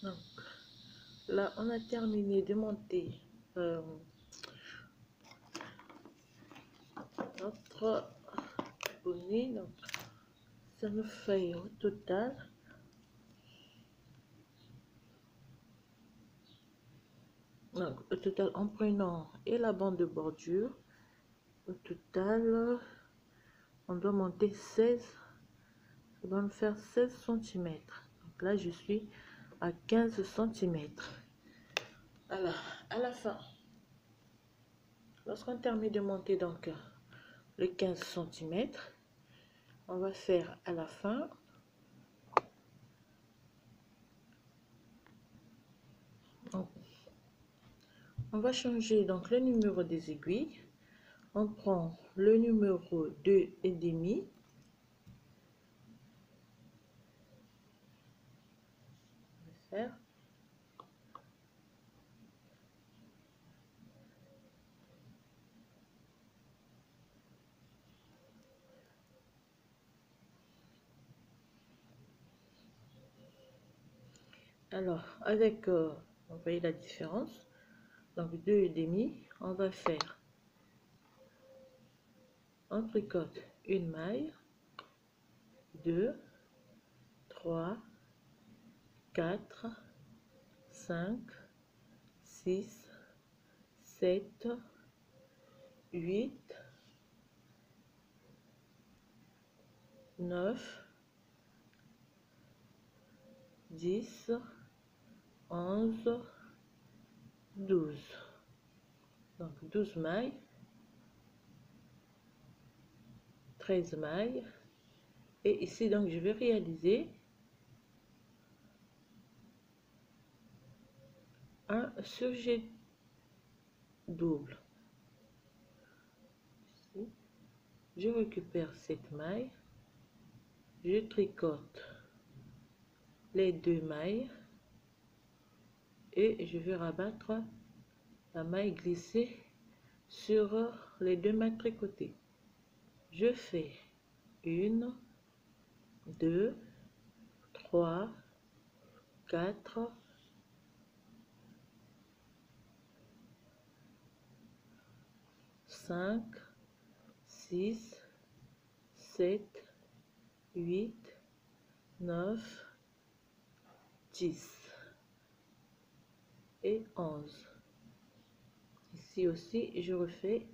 Donc là, on a terminé de monter notre bonnet. Donc ça nous fait au total en prenant et la bande de bordure, au total on doit monter 16, ça va nous faire 16 cm. Donc là je suis à 15 cm. Alors à la fin, lorsqu'on termine de monter donc le 15 cm, on va faire à la fin on va changer donc le numéro des aiguilles. On prend le numéro 2,5. Faire alors avec vous voyez la différence, donc 2,5, on va faire, on tricote une maille, 2, 3, 4, 5, 6, 7, 8, 9, 10, 11, 12. Donc 12 mailles, 13 mailles, et ici donc je vais réaliser un surjet double. Ici, je récupère cette maille, je tricote les 2 mailles et je vais rabattre la maille glissée sur les 2 mailles tricotées. Je fais 1, 2, 3, 4, 5, 6, 7, 8, 9, 10 et 11. Ici aussi, je refais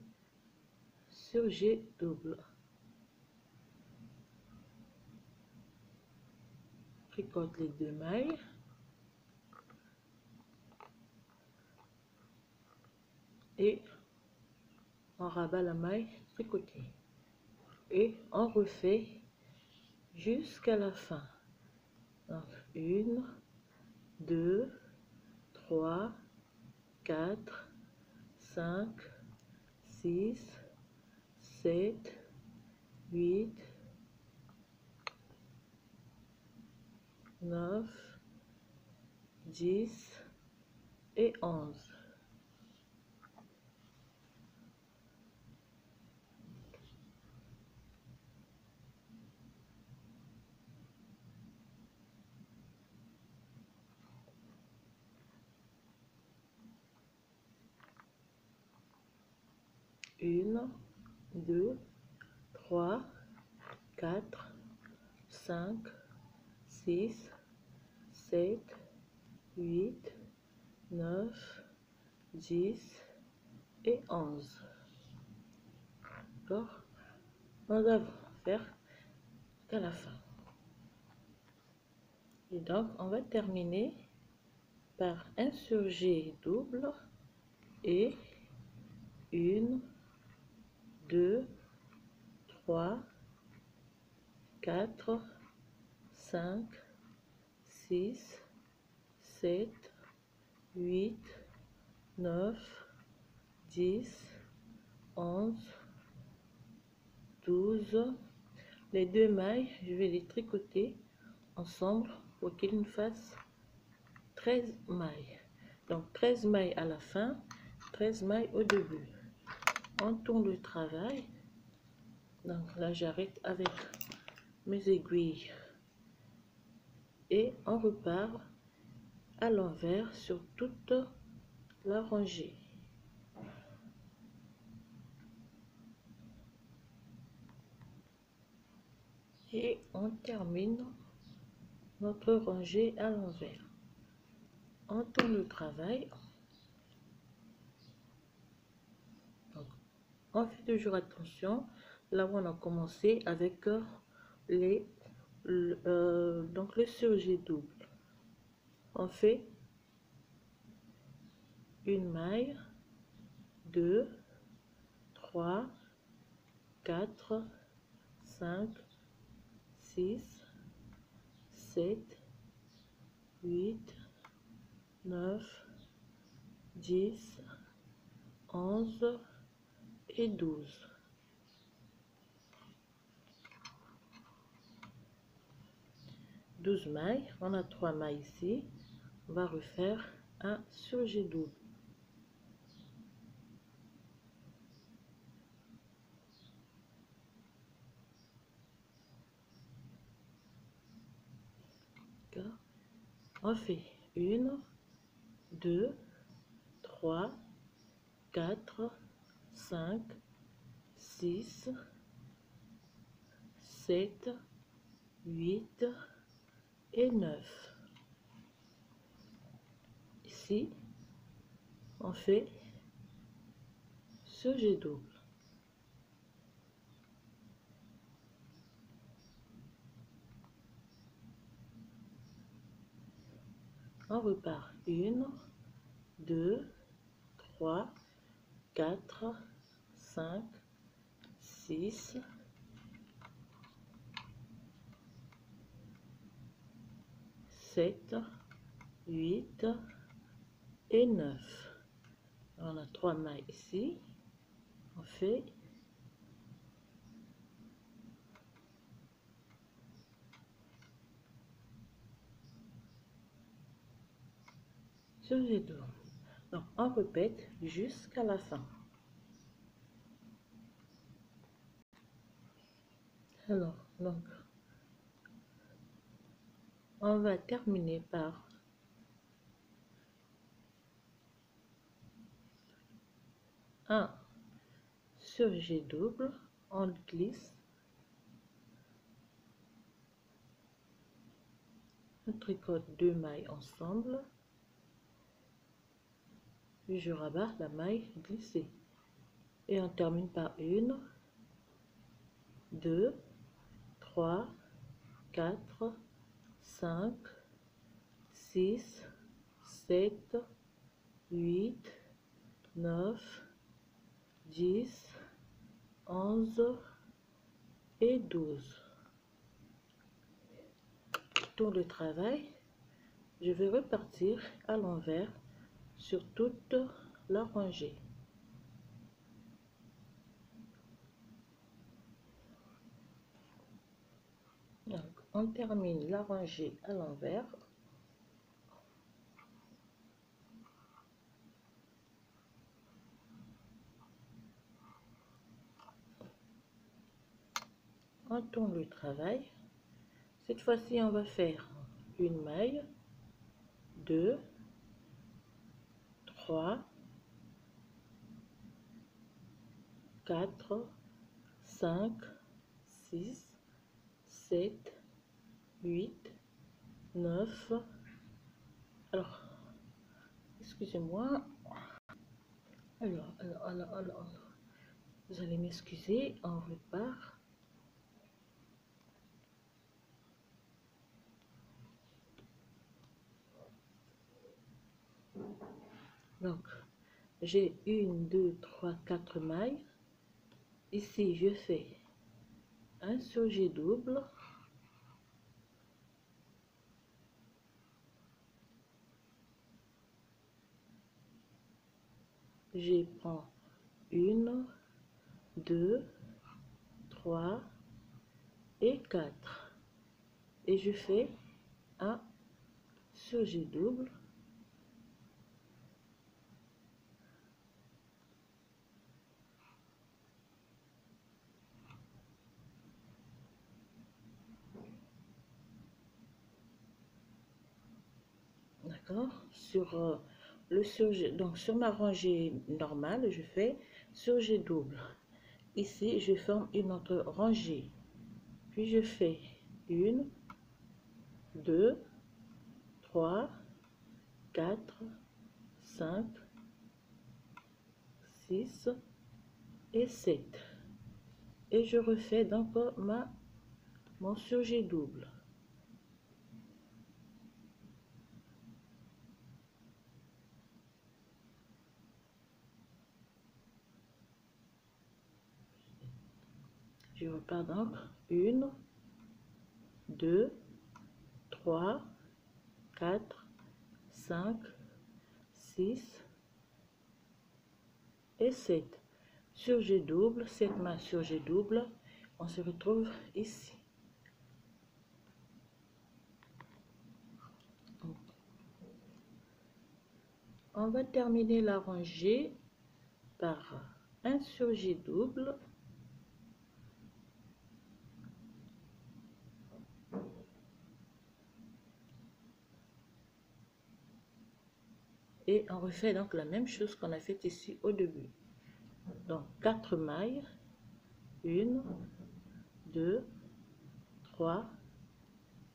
surjet double. Tricote les 2 mailles. Et on rabat la maille tricotée. Et on refait jusqu'à la fin. Donc 1, 2, 3, 4, 5, 6, 7, 8, 9, 10 et 11. Une, 2, 3, 4, 5, 6, 7, 8, 9, 10 et 11. D'accord? On va faire à la fin. Et donc, on va terminer par un surjet double et 1, 2, 3, 4, 5, 6, 7, 8, 9, 10, 11, 12. Les 2 mailles, je vais les tricoter ensemble pour qu'ils nous fassent 13 mailles. Donc 13 mailles à la fin, 13 mailles au début. On tourne le travail. Donc là j'arrête avec mes aiguilles et on repart à l'envers sur toute la rangée. Et on termine notre rangée à l'envers. On tourne le travail. Donc, on fait toujours attention là où on a commencé avec donc le surjet double. On fait une maille, 2, 3, 4, 5, 6, 7, 8, 9, 10, 11 et 12. Mailles, on a 3 mailles ici, on va refaire un surjet double. On fait 1, 2, 3, 4, 5, 6, 7, 8 et 9. Ici, on fait surjet double. On repart 1, 2, 3, 4, 5, 6, 7, 8 et 9. On a 3 mailles ici. On fait surjet double. Donc on répète jusqu'à la fin. Alors, donc, on va terminer par un surjet double. On glisse, on tricote 2 mailles ensemble, puis je rabats la maille glissée. Et on termine par 1, 2, 3, 4, 5, 6, 7, 8, 9, 10, 11 et 12. Tour de travail, je vais repartir à l'envers sur toute la rangée. Donc, on termine la rangée à l'envers. On tourne le travail. Cette fois-ci, on va faire une maille, 2, 3, 4, 5, 6, 7, 8, 9. Alors, excusez-moi. Alors, vous allez m'excuser, on repart. Donc, j'ai 1, 2, 3, 4 mailles. Ici, je fais un surjet double. Je prends 1, 2, 3 et 4. Et je fais un surjet double. d'accord, sur le surjet. Donc sur ma rangée normale, je fais surjet double. Ici, je forme une autre rangée, puis je fais 1, 2, 3, 4, 5, 6 et 7. Et je refais donc mon surjet double. Je repars donc 1, 2, 3, 4, 5, 6 et 7. Surjet double, 7 mailles surjet double. On se retrouve ici. On va terminer la rangée par un surjet double. Et on refait donc la même chose qu'on a fait ici au début. Donc 4 mailles, 1, 2, 3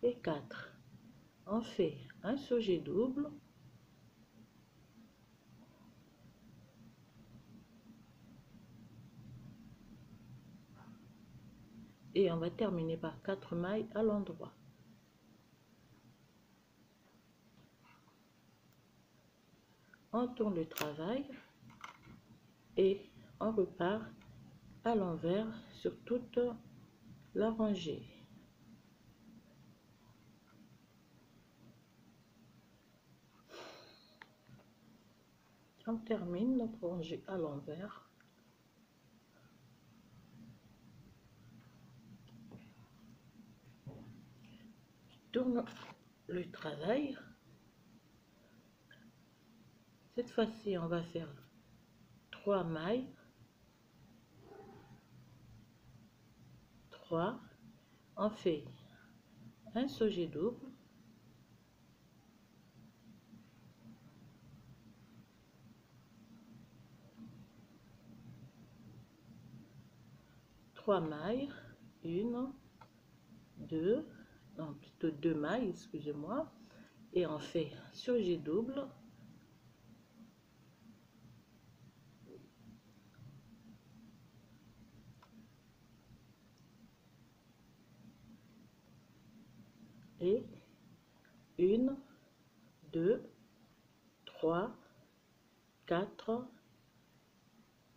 et 4. On fait un surjet double. Et on va terminer par 4 mailles à l'endroit. On tourne le travail et on repart à l'envers sur toute la rangée. On termine notre rangée à l'envers. Tourne le travail. Cette fois-ci, on va faire 3 mailles, 3, on fait un surjet double, trois mailles, 1, 2, non plutôt 2 mailles, excusez-moi, et on fait surjet double, et 1, 2, 3, 4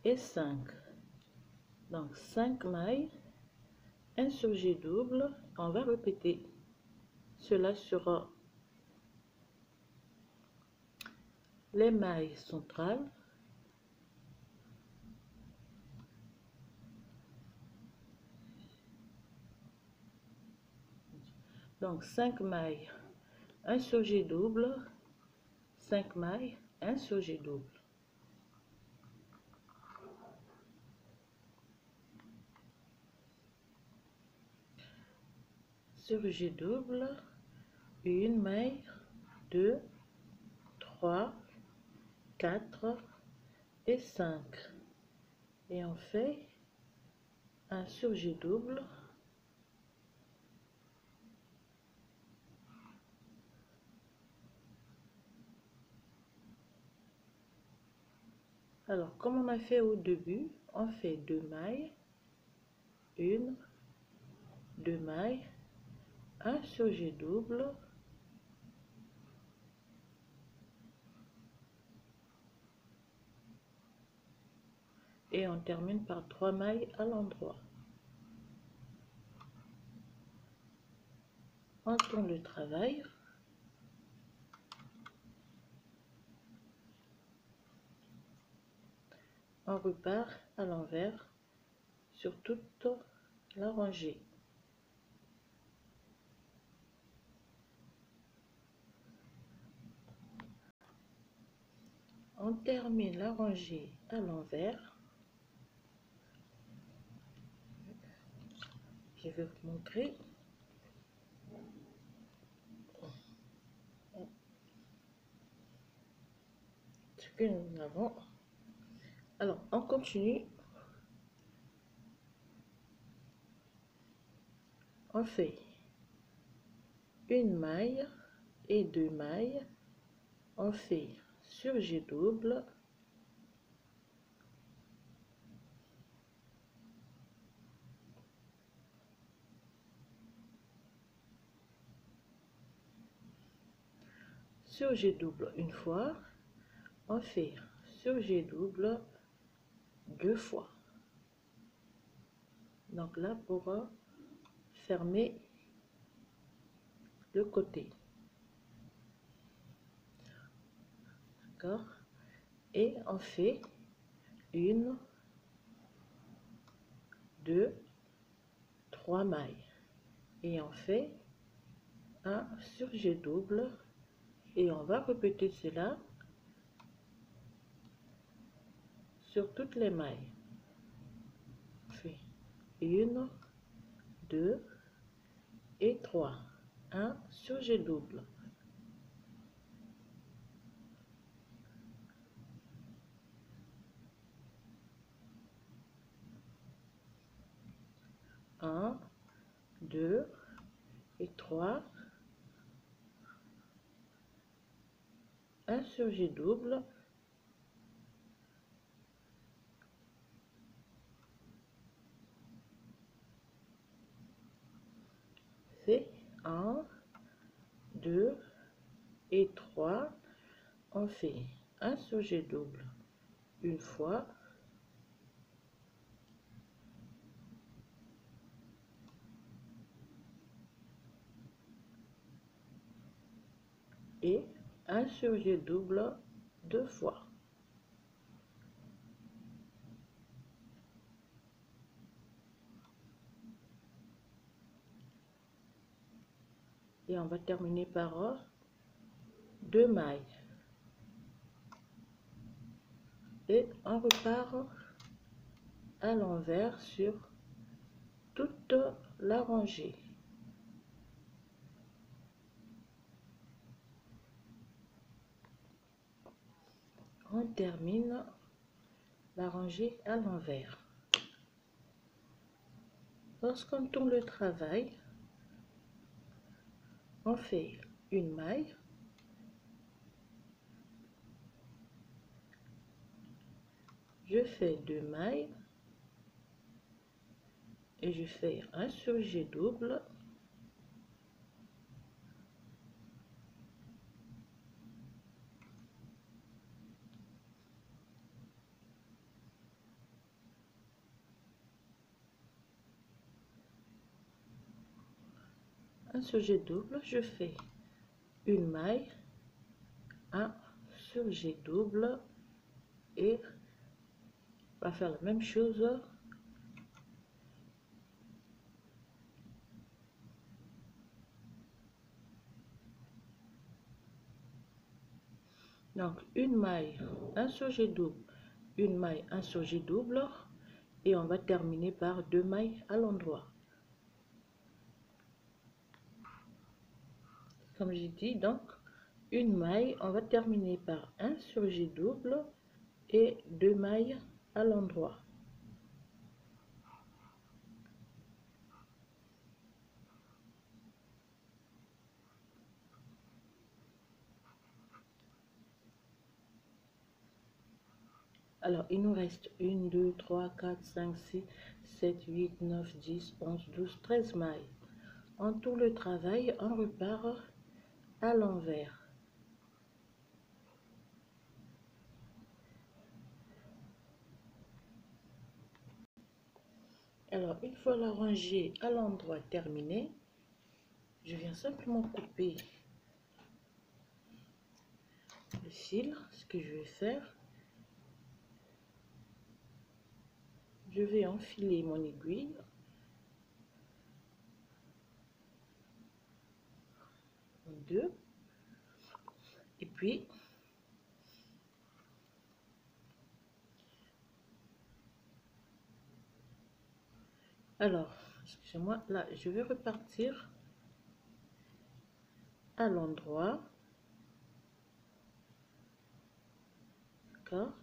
et 5. Donc 5 mailles, un surjet double. On va répéter cela sur les mailles centrales. Donc 5 mailles, un surjet double, 5 mailles, un surjet double. Surjet double, une maille, 2, 3, 4 et 5. Et on fait un surjet double. Alors, comme on a fait au début, on fait 2 mailles, 1, 2 mailles, un surjet double, et on termine par 3 mailles à l'endroit. On tourne le travail. On repart à l'envers sur toute la rangée. On termine la rangée à l'envers. Je vais vous montrer. que nous avons. Alors, on continue. On fait une maille et 2 mailles. On fait sur G double. Sur G double une fois. On fait sur G double 2 fois. Donc là, pour fermer le côté. D'accord? Et on fait 1, 2, 3 mailles. Et on fait un sur G double. Et on va répéter cela sur toutes les mailles. On fait 1, 2 et 3. 1 sur G double. Un, 2 et 3. 1 sur G double. C'est 1, 2 et 3. On fait 1 sur G double une fois. Et 1 sur G double 2 fois. Et on va terminer par 2 mailles. Et on repart à l'envers sur toute la rangée. On termine la rangée à l'envers. Lorsqu'on tourne le travail, on fait une maille, je fais 2 mailles et je fais un sur G double, un sur G double, je fais une maille, un sur G double et on va faire la même chose donc une maille, un sur G double, une maille, un sur G double et on va terminer par 2 mailles à l'endroit. Comme j'ai dit, donc une maille, on va terminer par 1 sur G double et 2 mailles à l'endroit. Alors, il nous reste 1, 2, 3, 4, 5, 6, 7, 8, 9, 10, 11, 12, 13 mailles. En tout le travail, on repart à l'envers. Alors, une fois la rangée à l'endroit terminée, je viens simplement couper le fil. Ce que je vais faire, je vais enfiler mon aiguille. Deux. Et puis, alors, excusez-moi, là, je vais repartir à l'endroit. D'accord.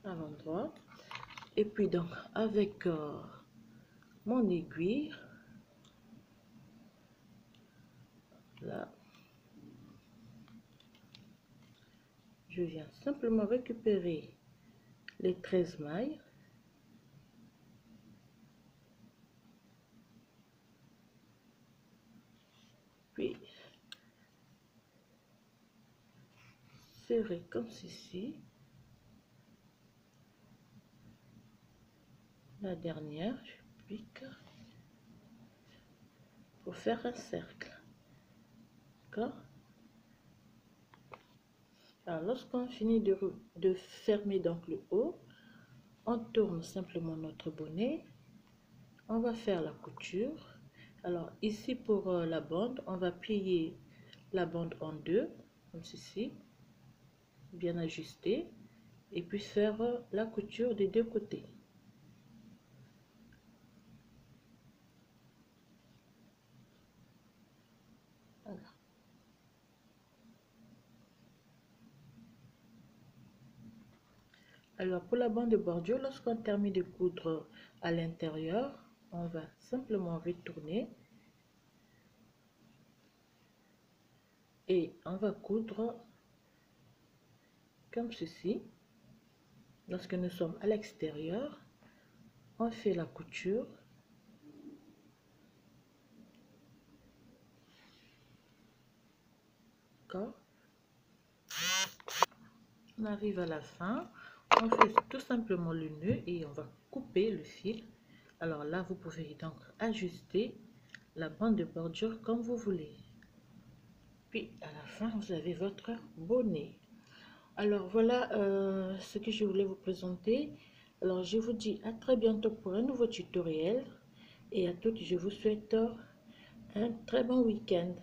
À l'endroit. Et puis donc avec mon aiguille, là, je viens simplement récupérer les 13 mailles. Puis serrer comme ceci. La dernière, je pique pour faire un cercle. D'accord. Alors lorsqu'on finit de fermer donc le haut, on tourne simplement notre bonnet. On va faire la couture. Alors ici pour la bande, on va plier la bande en deux, comme ceci, bien ajustée, et puis faire la couture des deux côtés. Voilà. Alors pour la bande de bordure, lorsqu'on termine de coudre à l'intérieur, on va simplement retourner et on va coudre comme ceci. Lorsque nous sommes à l'extérieur, on fait la couture. D'accord. On arrive à la fin, on fait tout simplement le nœud et on va couper le fil. Alors là, vous pouvez donc ajuster la bande de bordure comme vous voulez. Puis à la fin, vous avez votre bonnet. Alors voilà ce que je voulais vous présenter. Alors je vous dis à très bientôt pour un nouveau tutoriel. Et à toutes, je vous souhaite un très bon week-end.